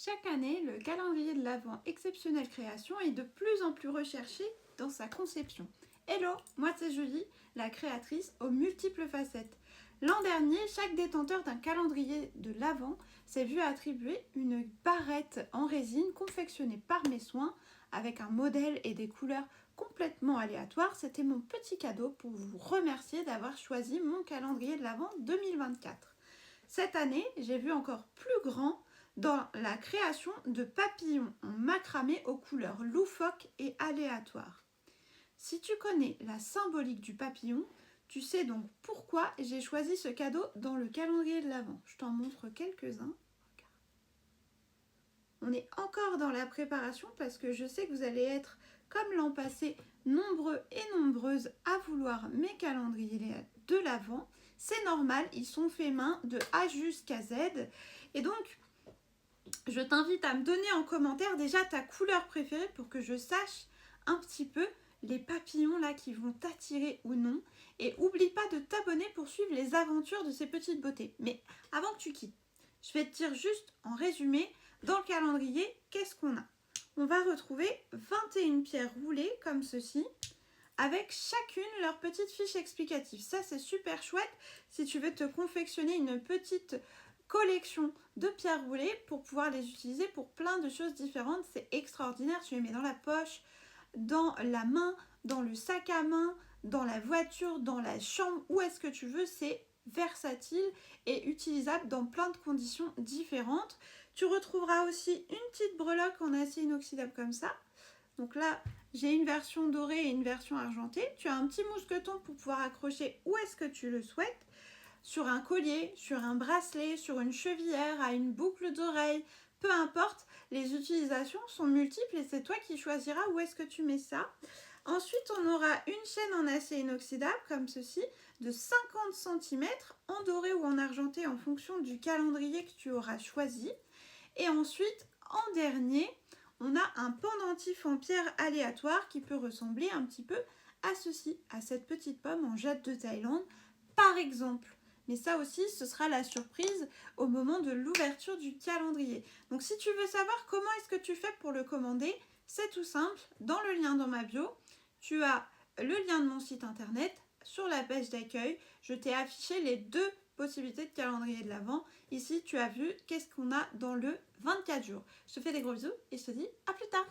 Chaque année, le calendrier de l'Avent Exceptionnelle Création est de plus en plus recherché dans sa conception. Hello, moi c'est Julie, la créatrice aux multiples facettes. L'an dernier, chaque détenteur d'un calendrier de l'Avent s'est vu attribuer une barrette en résine confectionnée par mes soins avec un modèle et des couleurs complètement aléatoires. C'était mon petit cadeau pour vous remercier d'avoir choisi mon calendrier de l'Avent 2024. Cette année, j'ai vu encore plus grand dans la création de papillons en macramé aux couleurs loufoques et aléatoires. Si tu connais la symbolique du papillon, tu sais donc pourquoi j'ai choisi ce cadeau dans le calendrier de l'Avent. Je t'en montre quelques-uns. On est encore dans la préparation parce que je sais que vous allez être, comme l'an passé, nombreux et nombreuses à vouloir mes calendriers de l'Avent. C'est normal, ils sont faits main de A jusqu'à Z. Et donc, je t'invite à me donner en commentaire déjà ta couleur préférée pour que je sache un petit peu les papillons là qui vont t'attirer ou non. Et oublie pas de t'abonner pour suivre les aventures de ces petites beautés. Mais avant que tu quittes, je vais te dire juste en résumé, dans le calendrier, qu'est-ce qu'on a? On va retrouver 21 pierres roulées comme ceci, avec chacune leur petite fiche explicative. Ça, c'est super chouette si tu veux te confectionner une petite collection de pierres roulées pour pouvoir les utiliser pour plein de choses différentes. C'est extraordinaire. Tu les mets dans la poche, dans la main, dans le sac à main, dans la voiture, dans la chambre, où est-ce que tu veux. C'est versatile et utilisable dans plein de conditions différentes. Tu retrouveras aussi une petite breloque en acier inoxydable comme ça. Donc là, j'ai une version dorée et une version argentée. Tu as un petit mousqueton pour pouvoir accrocher où est-ce que tu le souhaites. Sur un collier, sur un bracelet, sur une chevillère, à une boucle d'oreille. Peu importe, les utilisations sont multiples et c'est toi qui choisiras où est-ce que tu mets ça. Ensuite, on aura une chaîne en acier inoxydable comme ceci, de 50 cm en doré ou en argenté en fonction du calendrier que tu auras choisi. Et ensuite, en dernier, on a un pendentif en pierre aléatoire qui peut ressembler un petit peu à ceci, à cette petite pomme en jade de Thaïlande, par exemple. Mais ça aussi, ce sera la surprise au moment de l'ouverture du calendrier. Donc si tu veux savoir comment est-ce que tu fais pour le commander, c'est tout simple. Dans le lien dans ma bio, tu as le lien de mon site internet. Sur la page d'accueil, je t'ai affiché les deux possibilités de calendrier de l'Avent. Ici, tu as vu qu'est-ce qu'on a dans le 24 jours. Je te fais des gros bisous et je te dis à plus tard.